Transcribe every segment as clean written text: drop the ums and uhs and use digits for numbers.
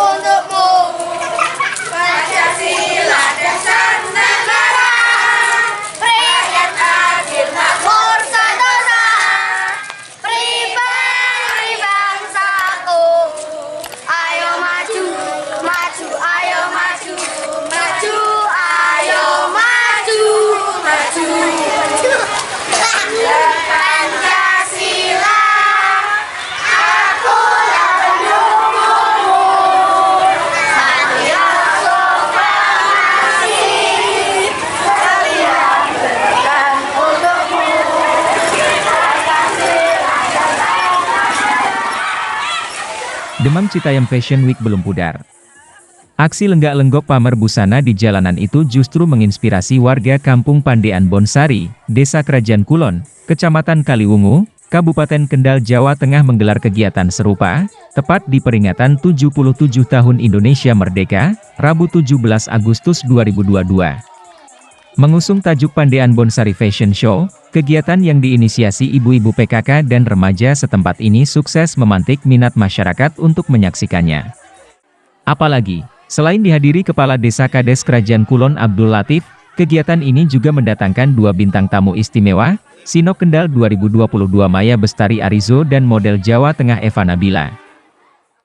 untukmu. Pancasila dasar negara, rakyat adil makmur sentosa, pribadi bangsaku. Ayo maju, maju, ayo maju, maju, ayo maju, maju. Pancasila, aku yang mendukungmu. Satya proklamasi, kalian berikan untukmu. Demam Citayam Fashion Week belum pudar. Aksi lenggak-lenggok pamer busana di jalanan itu justru menginspirasi warga Kampung Pandean Bonsari, Desa Kerajaan Kulon, Kecamatan Kaliwungu, Kabupaten Kendal, Jawa Tengah menggelar kegiatan serupa, tepat di peringatan 77 tahun Indonesia Merdeka, Rabu 17 Agustus 2022. Mengusung tajuk Pandean Bonsari Fashion Show, kegiatan yang diinisiasi ibu-ibu PKK dan remaja setempat ini sukses memantik minat masyarakat untuk menyaksikannya. Apalagi, selain dihadiri Kepala Desa Kades Kerajaan Kulon Abdul Latif, kegiatan ini juga mendatangkan 2 bintang tamu istimewa, Sinok Kendal 2022 Maya Bestari Arizo dan model Jawa Tengah Eva Nabila.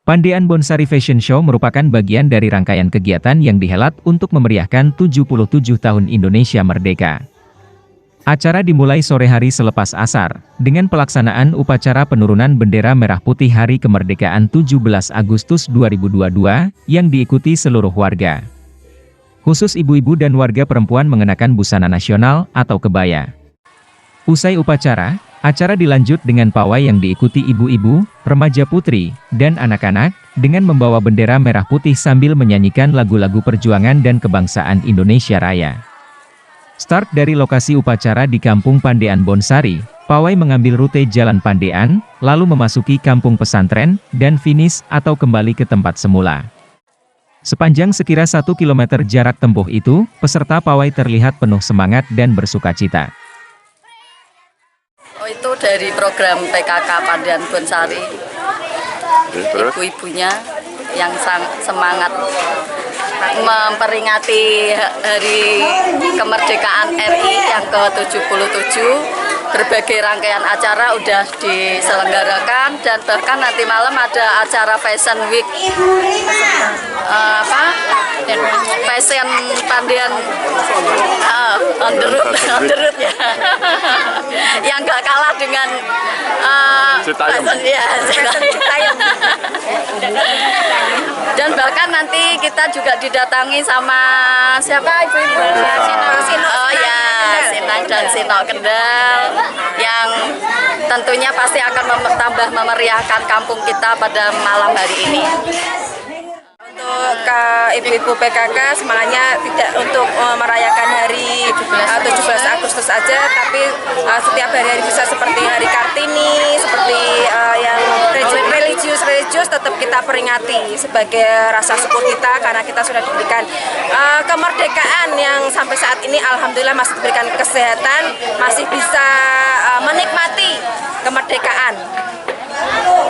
Pandean Bonsari Fashion Show merupakan bagian dari rangkaian kegiatan yang dihelat untuk memeriahkan 77 tahun Indonesia Merdeka. Acara dimulai sore hari selepas asar, dengan pelaksanaan upacara penurunan bendera merah putih Hari Kemerdekaan 17 Agustus 2022, yang diikuti seluruh warga. Khusus ibu-ibu dan warga perempuan mengenakan busana nasional atau kebaya. Usai upacara, acara dilanjut dengan pawai yang diikuti ibu-ibu, remaja putri, dan anak-anak, dengan membawa bendera merah putih sambil menyanyikan lagu-lagu perjuangan dan kebangsaan Indonesia Raya. Start dari lokasi upacara di Kampung Pandean Bonsari, pawai mengambil rute Jalan Pandean, lalu memasuki Kampung Pesantren, dan finish atau kembali ke tempat semula. Sepanjang sekira 1 km jarak tempuh itu, peserta pawai terlihat penuh semangat dan bersukacita. Oh, itu dari program PKK Pandean Bonsari. Ibu-ibunya yang semangat memperingati Hari Kemerdekaan RI yang ke-77. Berbagai rangkaian acara udah diselenggarakan dan bahkan nanti malam ada acara Fashion Week. Fashion Pandean on the road ya. Yang gak kalah dengan Citayam. Dan bahkan nanti kita juga didatangi sama siapa ibu-ibu? Oh ya, Sinang dan Sinok Kendal, yang tentunya pasti akan tambah memeriahkan kampung kita pada malam hari ini. Untuk ke ibu-ibu PKK semangatnya tidak untuk merayakan hari 17 Agustus saja, tapi setiap hari bisa seperti Hari Kartini, seperti yang religius tetap kita peringati sebagai rasa syukur kita karena kita sudah diberikan kemerdekaan yang sampai saat ini alhamdulillah masih diberikan kesehatan, masih bisa menikmati kemerdekaan.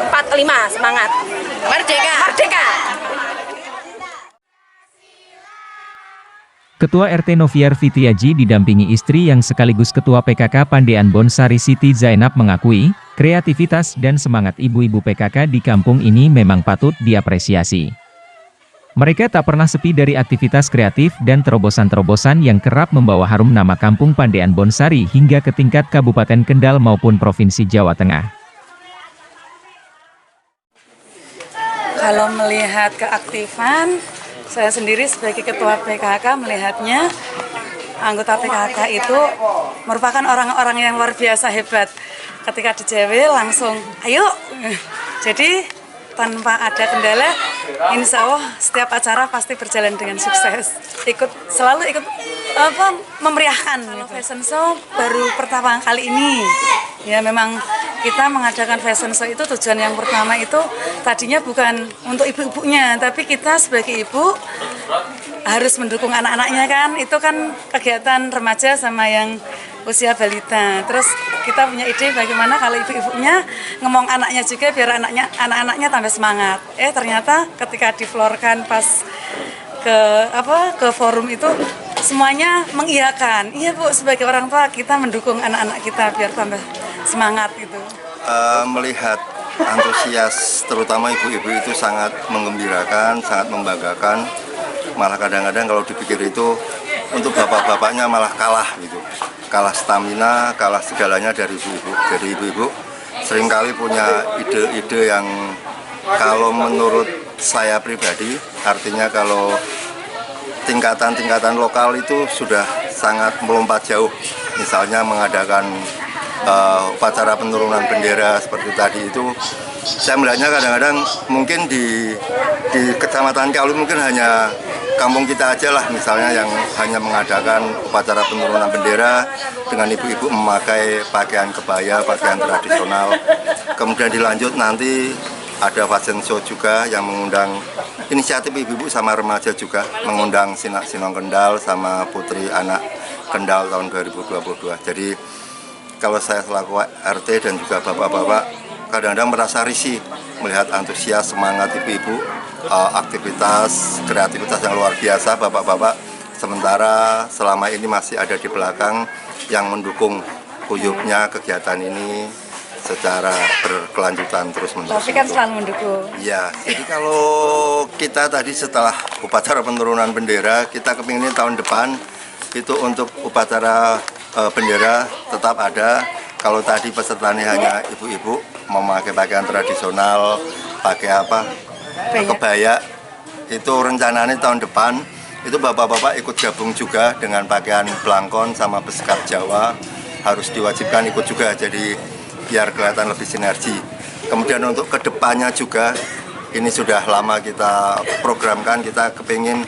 45 semangat. Merdeka. Merdeka. Ketua RT Noviar Fitiaji didampingi istri yang sekaligus Ketua PKK Pandean Bonsari Siti Zainab mengakui, kreativitas dan semangat ibu-ibu PKK di kampung ini memang patut diapresiasi. Mereka tak pernah sepi dari aktivitas kreatif dan terobosan-terobosan yang kerap membawa harum nama Kampung Pandean Bonsari hingga ke tingkat Kabupaten Kendal maupun Provinsi Jawa Tengah. Kalau melihat keaktifan, saya sendiri sebagai Ketua PKK melihatnya anggota PKK itu merupakan orang-orang yang luar biasa hebat. Ketika di JW langsung, ayo. Jadi tanpa ada kendala, insya Allah setiap acara pasti berjalan dengan sukses. Selalu ikut memeriahkan. Kalau fashion show baru pertama kali ini. Ya memang kita mengadakan fashion show itu tujuan yang pertama itu tadinya bukan untuk ibu-ibunya, tapi kita sebagai ibu harus mendukung anak-anaknya kan. Itu kan kegiatan remaja sama yang usia balita. Terus kita punya ide bagaimana kalau ibu-ibunya ngomong anaknya juga biar anak-anaknya tambah semangat. Ternyata ketika diflorkan pas ke forum itu semuanya mengiyakan. Iya Bu, sebagai orang tua kita mendukung anak-anak kita biar tambah semangat gitu. Melihat antusias terutama ibu-ibu itu sangat menggembirakan, sangat membanggakan. Malah kadang-kadang kalau dipikir itu untuk bapak-bapaknya malah kalah gitu. Kalah stamina, kalah segalanya dari ibu-ibu. Jadi ibu-ibu seringkali punya ide-ide yang kalau menurut saya pribadi, artinya kalau tingkatan-tingkatan lokal itu sudah sangat melompat jauh. Misalnya mengadakan upacara penurunan bendera seperti tadi itu, saya melihatnya kadang-kadang mungkin di Kecamatan Kalu mungkin hanya kampung kita aja lah misalnya yang hanya mengadakan upacara penurunan bendera dengan ibu-ibu memakai pakaian kebaya, pakaian tradisional. Kemudian dilanjut nanti ada fashion show juga yang mengundang inisiatif ibu-ibu sama remaja juga, mengundang Sinak Sinong Kendal sama Putri Anak Kendal tahun 2022. Jadi kalau saya selaku RT dan juga bapak-bapak kadang-kadang merasa risih melihat antusias semangat ibu-ibu, aktivitas, kreativitas yang luar biasa bapak-bapak, sementara selama ini masih ada di belakang yang mendukung kuyupnya kegiatan ini secara berkelanjutan terus-menerus. Tapi kan selalu mendukung. Ya, jadi kalau kita tadi setelah upacara penurunan bendera, kita kepingin tahun depan itu untuk upacara bendera tetap ada. Kalau tadi pesertanya hanya ibu-ibu memakai pakaian tradisional, pakai apa? Kebaya. Itu rencananya tahun depan itu bapak-bapak ikut gabung juga dengan pakaian blangkon sama beskap Jawa, harus diwajibkan ikut juga, jadi biar kelihatan lebih sinergi. Kemudian untuk kedepannya juga ini sudah lama kita programkan, kita kepingin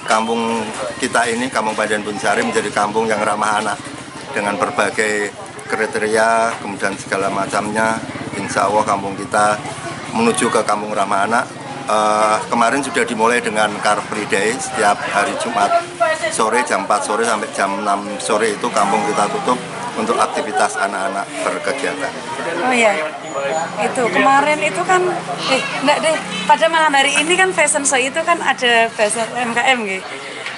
kampung kita ini, Kampung Pandian Bonsari menjadi kampung yang ramah anak dengan berbagai kriteria, kemudian segala macamnya. Insya Allah kampung kita menuju ke kampung ramah anak. Kemarin sudah dimulai dengan Car Free Day, setiap hari Jumat sore jam 4 sore sampai jam 6 sore itu kampung kita tutup untuk aktivitas anak-anak berkegiatan. Oh iya, itu kemarin itu kan, enggak deh, pada malam hari ini kan fashion show itu kan ada bazar UMKM gitu.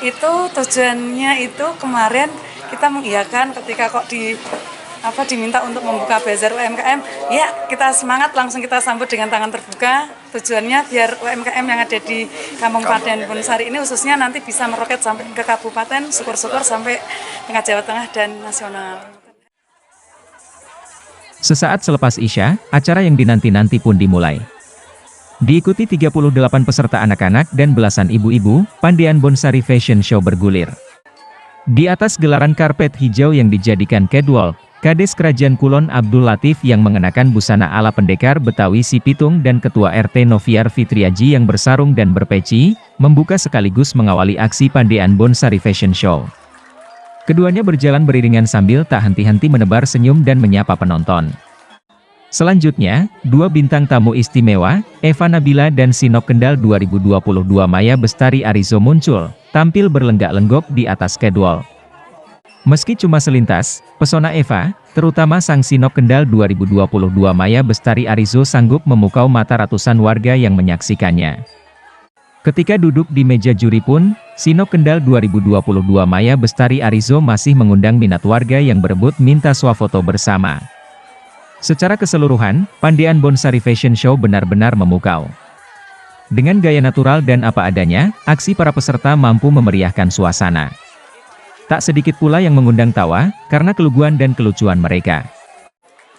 Itu tujuannya itu kemarin kita mengiyakan ketika kok diminta untuk membuka bazar UMKM, ya kita semangat langsung kita sambut dengan tangan terbuka. Tujuannya biar UMKM yang ada di Kampung Pandian Bonsari ini khususnya nanti bisa meroket sampai ke kabupaten, syukur-syukur sampai tengah Jawa Tengah dan nasional. Sesaat selepas Isya, acara yang dinanti-nanti pun dimulai. Diikuti 38 peserta anak-anak dan belasan ibu-ibu, Pandian Bonsari Fashion Show bergulir. Di atas gelaran karpet hijau yang dijadikan catwalk, Kades Kerajaan Kulon Abdul Latif yang mengenakan busana ala pendekar Betawi Si Pitung dan Ketua RT Noviar Fitriaji yang bersarung dan berpeci, membuka sekaligus mengawali aksi Pandian Bonsari Fashion Show. Keduanya berjalan beriringan sambil tak henti-henti menebar senyum dan menyapa penonton. Selanjutnya, dua bintang tamu istimewa, Eva Nabila dan Sinok Kendal 2022 Maya Bestari Arizo muncul, tampil berlenggak-lenggok di atas catwalk. Meski cuma selintas, pesona Eva, terutama sang Sinok Kendal 2022 Maya Bestari Arizo sanggup memukau mata ratusan warga yang menyaksikannya. Ketika duduk di meja juri pun, Sinok Kendal 2022 Maya Bestari Arizo masih mengundang minat warga yang berebut minta swafoto bersama. Secara keseluruhan, Pandian Bonsari Fashion Show benar-benar memukau. Dengan gaya natural dan apa adanya, aksi para peserta mampu memeriahkan suasana. Tak sedikit pula yang mengundang tawa, karena keluguan dan kelucuan mereka.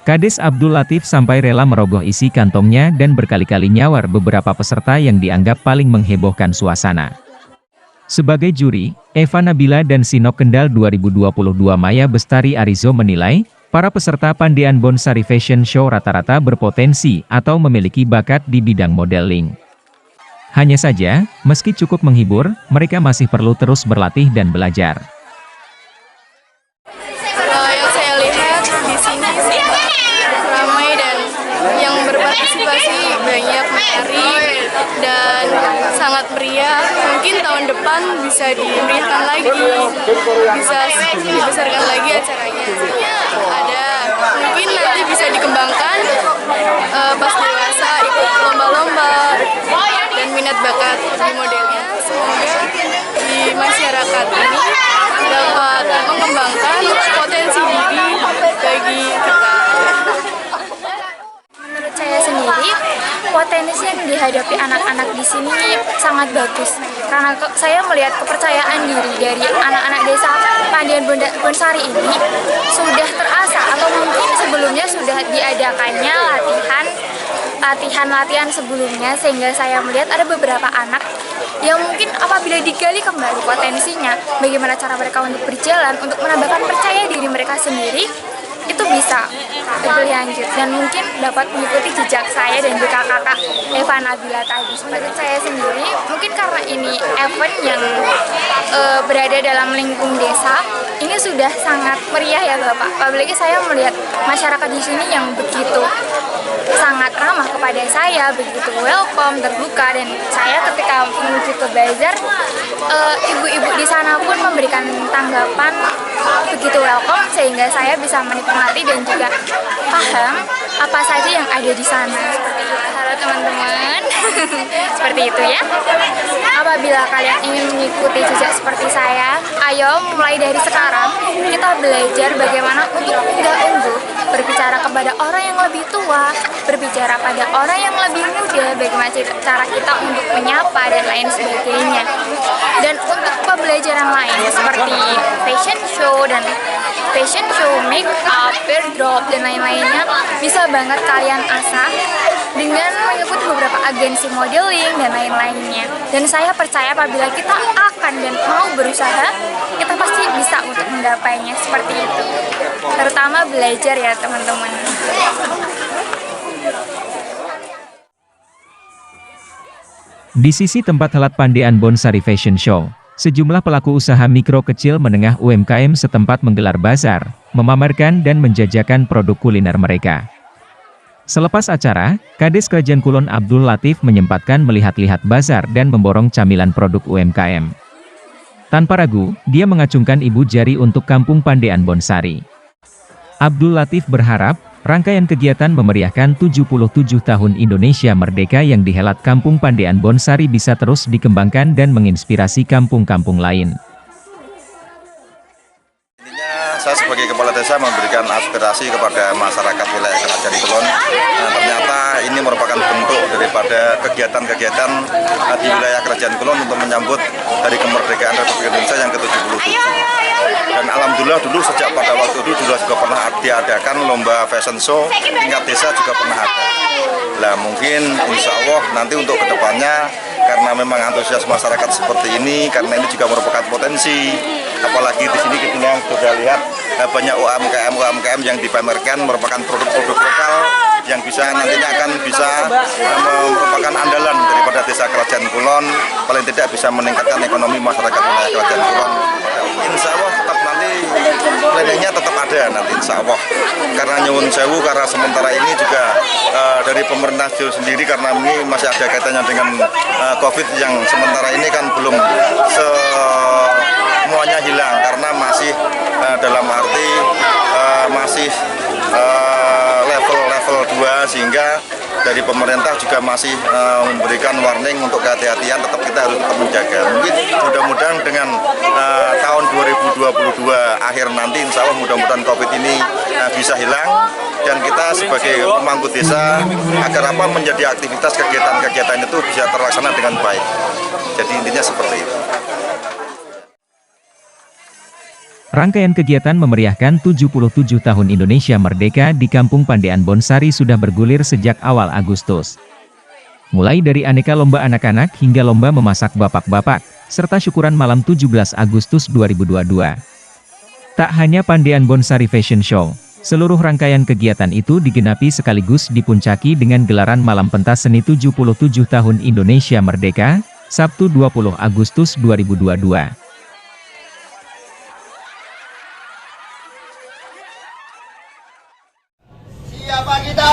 Kades Abdul Latif sampai rela merogoh isi kantongnya dan berkali-kali nyawar beberapa peserta yang dianggap paling menghebohkan suasana. Sebagai juri, Eva Nabila dan Sinok Kendal 2022 Maya Bestari Arizo menilai, para peserta Pandian Bonsari Fashion Show rata-rata berpotensi atau memiliki bakat di bidang modeling. Hanya saja, meski cukup menghibur, mereka masih perlu terus berlatih dan belajar. Yang saya lihat di sini sih ramai dan yang berpartisipasi banyak menari dan sangat meriah. Mungkin tahun depan bisa dimeriahkan lagi, bisa dibesarkan lagi acaranya. Ada, mungkin nanti bisa dikembangkan pas dewasa ikut lomba-lomba dan minat bakat di modelnya. Semoga di masyarakat ini dapat mengembangkan potensi diri bagi kita. Menurut saya sendiri, potensi yang dihadapi anak-anak di sini sangat bagus. Karena saya melihat kepercayaan diri dari anak-anak desa Pandian Bonsari ini sudah terasah, atau mungkin sebelumnya sudah diadakannya latihan sebelumnya, sehingga saya melihat ada beberapa anak yang mungkin apabila digali kembali potensinya, bagaimana cara mereka untuk berjalan, untuk menambahkan percaya diri mereka sendiri, itu bisa lebih lanjut dan mungkin dapat mengikuti jejak saya dan juga kakak Eva Nabila tadi. Menurut saya sendiri, mungkin karena ini event yang berada dalam lingkung desa, ini sudah sangat meriah ya Bapak. Apalagi saya melihat masyarakat di sini yang begitu sangat ramah kepada saya, begitu welcome, terbuka, dan saya ketika menuju ke bazar, ibu-ibu di sana pun memberikan tanggapan begitu welcome, sehingga saya bisa menikmati dan juga paham apa saja yang ada di sana. Seperti itu. Halo teman-teman, seperti itu ya. Apabila kalian ingin mengikuti jejak seperti saya, ayo mulai dari sekarang kita belajar bagaimana untuk tidak unggul, berbicara kepada orang yang lebih tua, berbicara pada orang yang lebih muda, bagaimana cara kita untuk menyapa dan lain sebagainya. Dan untuk pembelajaran lain seperti fashion show, make up, wardrobe, dan lain-lainnya bisa banget kalian asah dengan mengikuti beberapa agensi modeling dan lain-lainnya. Dan saya percaya apabila kita akan dan mau berusaha, kita pasti bisa untuk menggapainya seperti itu. Terutama belajar ya teman-teman. Di sisi tempat helat Pandian Bonsari Fashion Show, sejumlah pelaku usaha mikro kecil menengah UMKM setempat menggelar bazar, memamerkan dan menjajakan produk kuliner mereka. Selepas acara, Kades Krajan Kulon Abdul Latif menyempatkan melihat-lihat bazar dan memborong camilan produk UMKM. Tanpa ragu, dia mengacungkan ibu jari untuk Kampung Pandian Bonsari. Abdul Latif berharap, rangkaian kegiatan memeriahkan 77 tahun Indonesia Merdeka yang dihelat Kampung Pandian Bonsari bisa terus dikembangkan dan menginspirasi kampung-kampung lain. Intinya saya sebagai kepala desa memberikan aspirasi kepada masyarakat wilayah Kerajaan Kulon. Ternyata ini merupakan bentuk daripada kegiatan-kegiatan di wilayah Kerajaan Kulon untuk menyambut Hari Kemerdekaan Republik Indonesia yang ke-77. Dan alhamdulillah dulu sejak pada waktu itu juga pernah diadakan lomba fashion show tingkat desa juga pernah ada. Nah mungkin insya Allah nanti untuk kedepannya, karena memang antusias masyarakat seperti ini, karena ini juga merupakan potensi, apalagi di sini kita yang sudah lihat banyak UMKM yang dipamerkan merupakan produk-produk lokal yang bisa nantinya akan bisa merupakan andalan daripada desa Kerajaan Kulon, paling tidak bisa meningkatkan ekonomi masyarakat wilayah Kerajaan Kulon. Insya Allah tetap nanti planningnya tetap ada nanti insya Allah, karena nyuwun sewu, karena sementara ini juga dari pemerintah sendiri, karena ini masih ada kaitannya dengan COVID yang sementara ini kan belum semuanya hilang, karena masih dalam arti masih level 2, sehingga dari pemerintah juga masih memberikan warning untuk kehati-hatian, tetap kita harus tetap menjaga. Mungkin mudah-mudahan dengan tahun 2022 akhir nanti insya Allah mudah-mudahan COVID ini bisa hilang, dan kita sebagai pemangku desa agar menjadi aktivitas kegiatan-kegiatan itu bisa terlaksana dengan baik. Jadi intinya seperti itu. Rangkaian kegiatan memeriahkan 77 tahun Indonesia Merdeka di Kampung Pandian Bonsari sudah bergulir sejak awal Agustus. Mulai dari aneka lomba anak-anak hingga lomba memasak bapak-bapak, serta syukuran malam 17 Agustus 2022. Tak hanya Pandian Bonsari Fashion Show, seluruh rangkaian kegiatan itu digenapi sekaligus dipuncaki dengan gelaran malam pentas seni 77 tahun Indonesia Merdeka, Sabtu 20 Agustus 2022. Siapa kita?